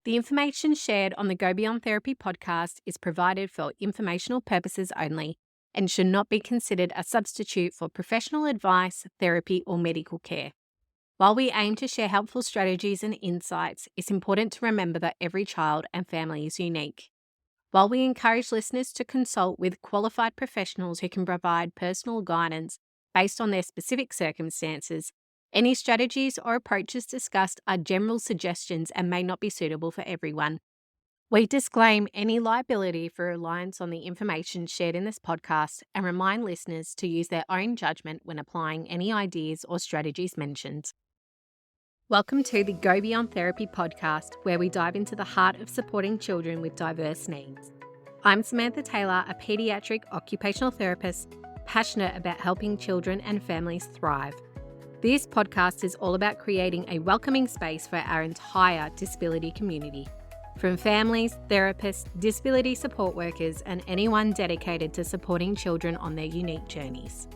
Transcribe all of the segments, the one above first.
The information shared on the Go Beyond Therapy podcast is provided for informational purposes only and should not be considered a substitute for professional advice, therapy, or medical care. While we aim to share helpful strategies and insights, it's important to remember that every child and family is unique. While we encourage listeners to consult with qualified professionals who can provide personal guidance based on their specific circumstances, any strategies or approaches discussed are general suggestions and may not be suitable for everyone. We disclaim any liability for reliance on the information shared in this podcast and remind listeners to use their own judgment when applying any ideas or strategies mentioned. Welcome to the Go Beyond Therapy podcast, where we dive into the heart of supporting children with diverse needs. I'm Samantha Taylor, a pediatric occupational therapist passionate about helping children and families thrive. This podcast is all about creating a welcoming space for our entire disability community, from families, therapists, disability support workers, and anyone dedicated to supporting children on their unique journeys.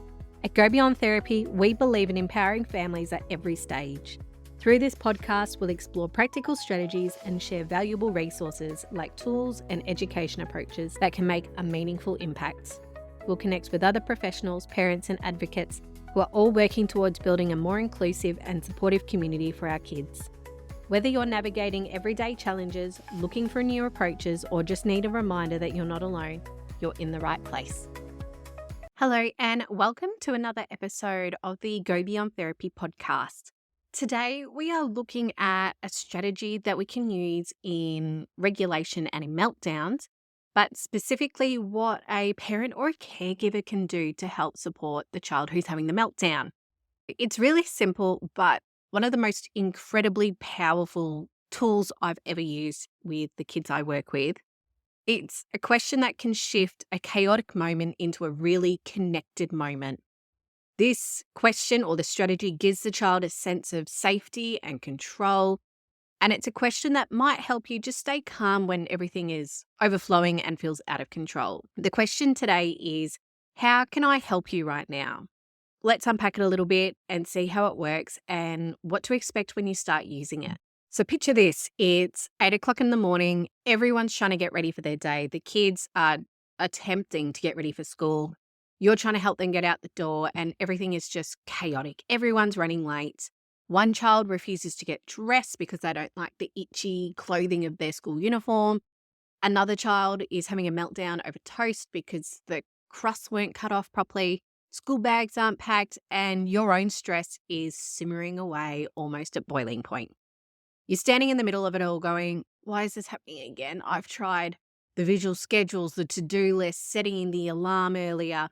At Go Beyond Therapy, we believe in empowering families at every stage. Through this podcast, we'll explore practical strategies and share valuable resources like tools and education approaches that can make a meaningful impact. We'll connect with other professionals, parents, and advocates who are all working towards building a more inclusive and supportive community for our kids. Whether you're navigating everyday challenges, looking for new approaches, or just need a reminder that you're not alone, you're in the right place. Hello, and welcome to another episode of the Go Beyond Therapy podcast. Today, we are looking at a strategy that we can use in regulation and in meltdowns, but specifically what a parent or a caregiver can do to help support the child who's having the meltdown. It's really simple, but one of the most incredibly powerful tools I've ever used with the kids I work with. It's a question that can shift a chaotic moment into a really connected moment. This question or the strategy gives the child a sense of safety and control, and it's a question that might help you just stay calm when everything is overflowing and feels out of control. The question today is, how can I help you right now? Let's unpack it a little bit and see how it works and what to expect when you start using it. So picture this, it's 8 o'clock in the morning, everyone's trying to get ready for their day. The kids are attempting to get ready for school. You're trying to help them get out the door and everything is just chaotic. Everyone's running late. One child refuses to get dressed because they don't like the itchy clothing of their school uniform. Another child is having a meltdown over toast because the crusts weren't cut off properly. School bags aren't packed and your own stress is simmering away almost at boiling point. You're standing in the middle of it all going, why is this happening again? I've tried the visual schedules, the to-do list, setting in the alarm earlier.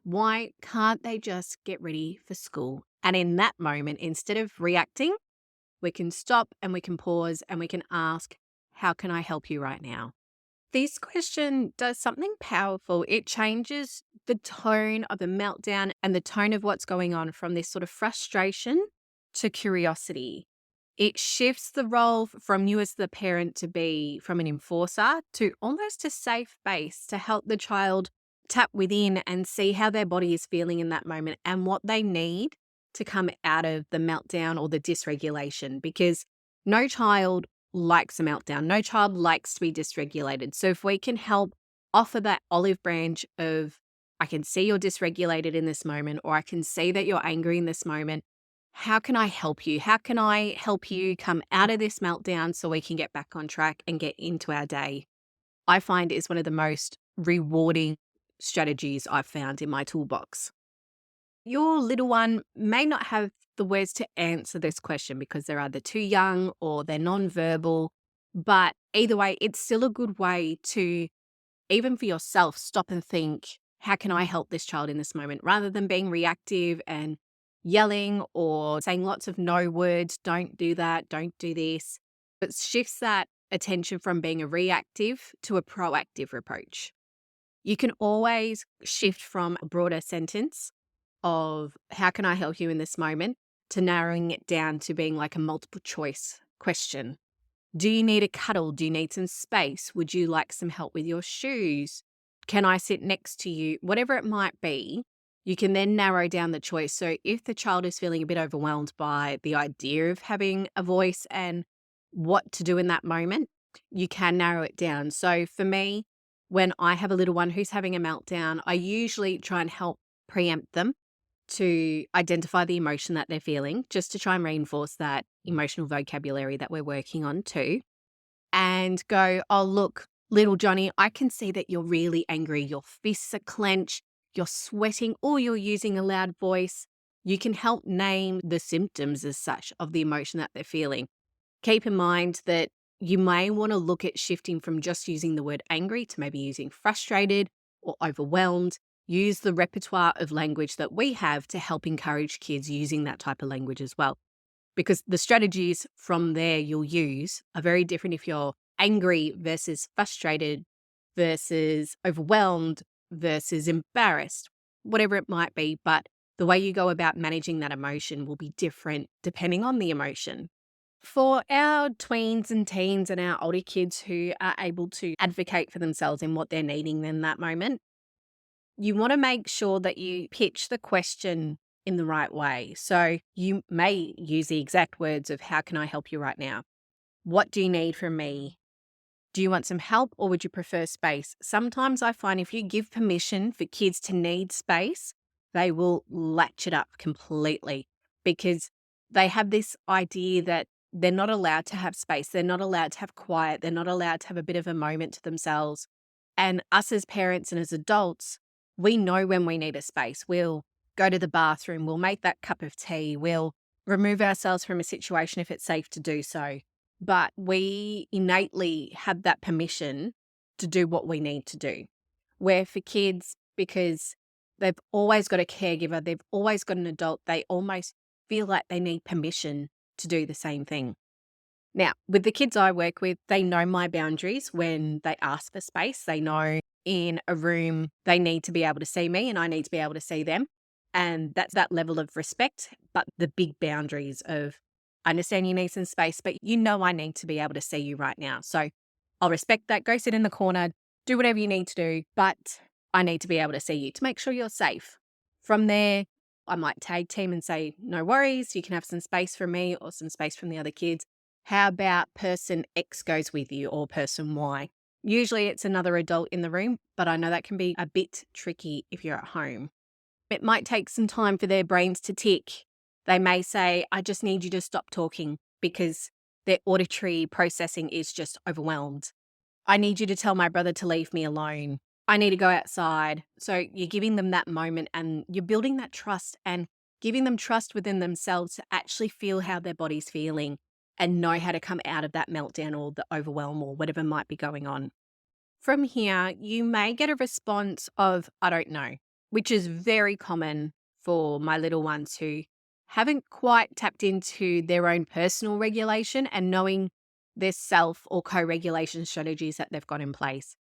Why can't they just get ready for school? And in that moment, instead of reacting, we can stop and we can pause and we can ask, how can I help you right now? This question does something powerful. It changes the tone of the meltdown and the tone of what's going on from this sort of frustration to curiosity. It shifts the role from you as the parent to be from an enforcer to almost a safe base to help the child tap within and see how their body is feeling in that moment and what they need to come out of the meltdown or the dysregulation, because no child likes a meltdown. No child likes to be dysregulated. So if we can help offer that olive branch of, I can see you're dysregulated in this moment, or I can see that you're angry in this moment. How can I help you? How can I help you come out of this meltdown so we can get back on track and get into our day? I find is one of the most rewarding strategies I've found in my toolbox. Your little one may not have the words to answer this question because they're either too young or they're nonverbal, but either way, it's still a good way to, even for yourself, stop and think, how can I help this child in this moment? Rather than being reactive and yelling or saying lots of no words, don't do that, don't do this. It shifts that attention from being a reactive to a proactive approach. You can always shift from a broader sentence of how can I help you in this moment to narrowing it down to being like a multiple choice question. Do you need a cuddle? Do you need some space? Would you like some help with your shoes? Can I sit next to you? Whatever it might be, you can then narrow down the choice. So if the child is feeling a bit overwhelmed by the idea of having a voice and what to do in that moment, you can narrow it down. So for me, when I have a little one who's having a meltdown, I usually try and help preempt them to identify the emotion that they're feeling, just to try and reinforce that emotional vocabulary that we're working on too. And go, oh, look, little Johnny, I can see that you're really angry. Your fists are clenched, you're sweating, or you're using a loud voice. You can help name the symptoms as such of the emotion that they're feeling. Keep in mind that you may want to look at shifting from just using the word angry to maybe using frustrated or overwhelmed. Use the repertoire of language that we have to help encourage kids using that type of language as well. Because the strategies from there you'll use are very different if you're angry versus frustrated versus overwhelmed versus embarrassed, whatever it might be. But the way you go about managing that emotion will be different depending on the emotion. For our tweens and teens and our older kids who are able to advocate for themselves in what they're needing in that moment, you want to make sure that you pitch the question in the right way. So you may use the exact words of, how can I help you right now? What do you need from me? Do you want some help or would you prefer space? Sometimes I find if you give permission for kids to need space, they will latch it up completely because they have this idea that they're not allowed to have space. They're not allowed to have quiet. They're not allowed to have a bit of a moment to themselves. And us as parents and as adults, we know when we need a space. We'll go to the bathroom. We'll make that cup of tea. We'll remove ourselves from a situation if it's safe to do so. But we innately have that permission to do what we need to do. Where for kids, because they've always got a caregiver, they've always got an adult, they almost feel like they need permission to do the same thing. Now, with the kids I work with, they know my boundaries when they ask for space. They know in a room they need to be able to see me and I need to be able to see them. And that's that level of respect, but the big boundaries of, I understand you need some space, but you know I need to be able to see you right now. So I'll respect that. Go sit in the corner, do whatever you need to do, but I need to be able to see you to make sure you're safe. From there, I might tag team and say, no worries, you can have some space from me or some space from the other kids. How about person X goes with you or person Y? Usually it's another adult in the room, but I know that can be a bit tricky if you're at home. It might take some time for their brains to tick. They may say, I just need you to stop talking because their auditory processing is just overwhelmed. I need you to tell my brother to leave me alone. I need to go outside. So you're giving them that moment and you're building that trust and giving them trust within themselves to actually feel how their body's feeling and know how to come out of that meltdown or the overwhelm or whatever might be going on. From here, you may get a response of, I don't know, which is very common for my little ones who haven't quite tapped into their own personal regulation and knowing their self or co-regulation strategies that they've got in place.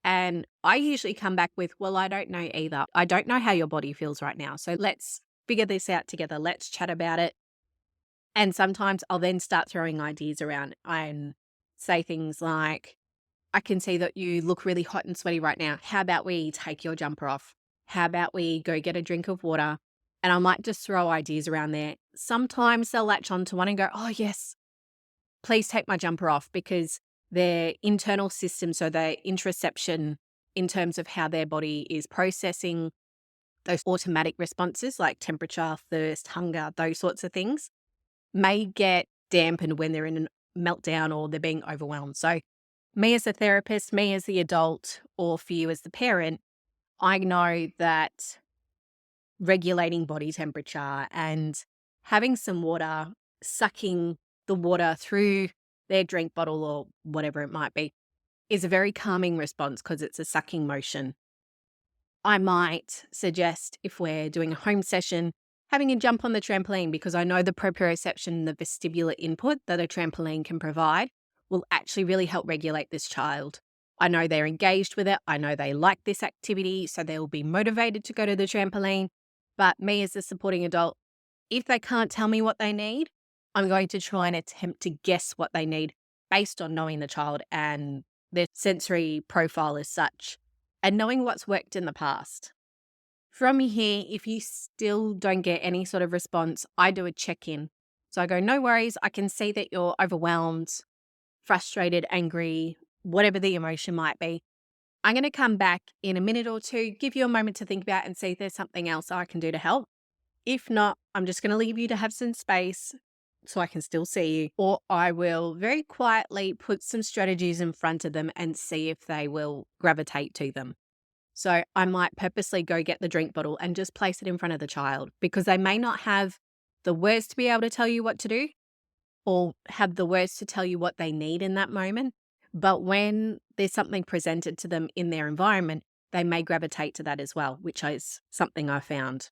And I usually come back with, well, I don't know either. I don't know how your body feels right now. So let's figure this out together. Let's chat about it. And sometimes I'll then start throwing ideas around and say things like, I can see that you look really hot and sweaty right now. How about we take your jumper off? How about we go get a drink of water? And I might just throw ideas around there. Sometimes they'll latch onto one and go, oh, yes, please take my jumper off, because their internal system, so their interoception in terms of how their body is processing those automatic responses like temperature, thirst, hunger, those sorts of things, may get dampened when they're in a meltdown or they're being overwhelmed. So me as a therapist, me as the adult, or for you as the parent, I know that regulating body temperature and having some water, sucking the water through their drink bottle or whatever it might be, is a very calming response because it's a sucking motion. I might suggest, if we're doing a home session, having a jump on the trampoline, because I know the proprioception and the vestibular input that a trampoline can provide will actually really help regulate this child. I know they're engaged with it. I know they like this activity, so they will be motivated to go to the trampoline. But me as a supporting adult, if they can't tell me what they need, I'm going to try and attempt to guess what they need based on knowing the child and their sensory profile as such, and knowing what's worked in the past. From here, if you still don't get any sort of response, I do a check-in. So I go, no worries, I can see that you're overwhelmed. frustrated, angry, whatever the emotion might be. I'm going to come back in a minute or two, give you a moment to think about and see if there's something else I can do to help. If not, I'm just going to leave you to have some space so I can still see you, or I will very quietly put some strategies in front of them and see if they will gravitate to them. So I might purposely go get the drink bottle and just place it in front of the child because they may not have the words to be able to tell you what to do or have the words to tell you what they need in that moment. But when there's something presented to them in their environment, they may gravitate to that as well, which is something I found.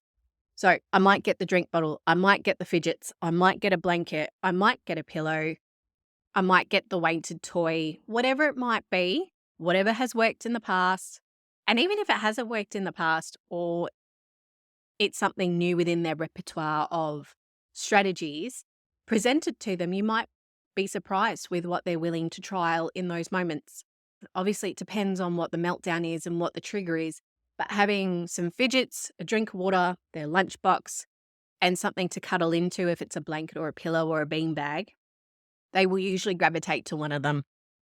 So I might get the drink bottle, I might get the fidgets, I might get a blanket, I might get a pillow, I might get the weighted toy, whatever it might be, whatever has worked in the past. And even if it hasn't worked in the past or it's something new within their repertoire of strategies presented to them, you might be surprised with what they're willing to trial in those moments. Obviously, it depends on what the meltdown is and what the trigger is, but having some fidgets, a drink of water, their lunchbox, and something to cuddle into if it's a blanket or a pillow or a bean bag, they will usually gravitate to one of them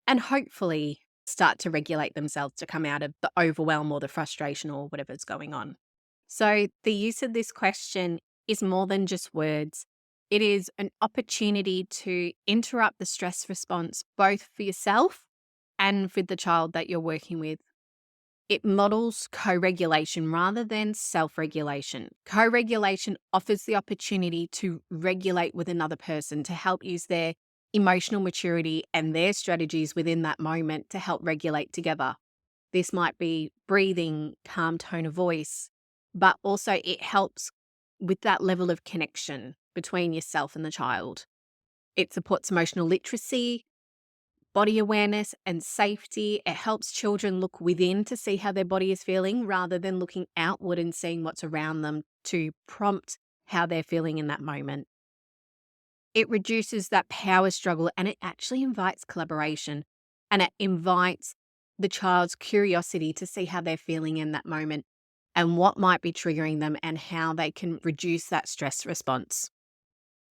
and hopefully start to regulate themselves to come out of the overwhelm or the frustration or whatever's going on. So the use of this question is more than just words. It is an opportunity to interrupt the stress response, both for yourself and for the child that you're working with. It models co-regulation rather than self-regulation. Co-regulation offers the opportunity to regulate with another person to help use their emotional maturity and their strategies within that moment to help regulate together. This might be breathing, calm tone of voice, but also it helps with that level of connection between yourself and the child. It supports emotional literacy, body awareness, and safety. It helps children look within to see how their body is feeling rather than looking outward and seeing what's around them to prompt how they're feeling in that moment. It reduces that power struggle and it actually invites collaboration and it invites the child's curiosity to see how they're feeling in that moment and what might be triggering them and how they can reduce that stress response.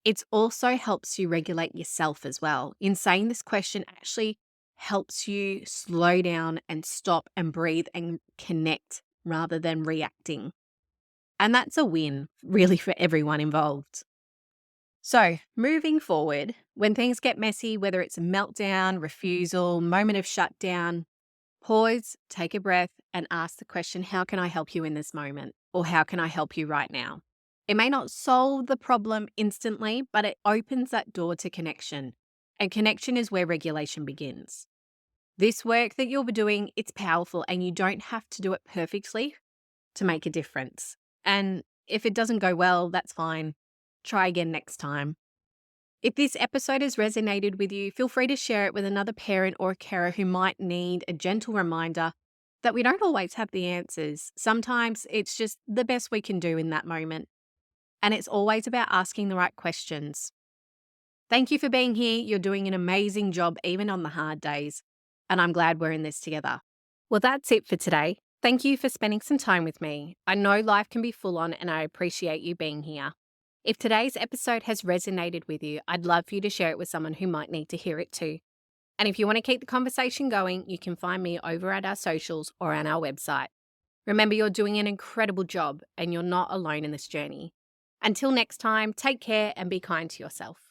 It also helps you regulate yourself as well. In saying this question actually helps you slow down and stop and breathe and connect rather than reacting. And that's a win really for everyone involved. So, moving forward, when things get messy, whether it's a meltdown, refusal, moment of shutdown, pause, take a breath, and ask the question, how can I help you in this moment? Or how can I help you right now? It may not solve the problem instantly, but it opens that door to connection. And connection is where regulation begins. This work that you'll be doing, it's powerful and you don't have to do it perfectly to make a difference. And if it doesn't go well, that's fine. Try again next time. If this episode has resonated with you, feel free to share it with another parent or carer who might need a gentle reminder that we don't always have the answers. Sometimes it's just the best we can do in that moment. And it's always about asking the right questions. Thank you for being here. You're doing an amazing job, even on the hard days. And I'm glad we're in this together. Well, that's it for today. Thank you for spending some time with me. I know life can be full on and I appreciate you being here. If today's episode has resonated with you, I'd love for you to share it with someone who might need to hear it too. And if you want to keep the conversation going, you can find me over at our socials or on our website. Remember, you're doing an incredible job and you're not alone in this journey. Until next time, take care and be kind to yourself.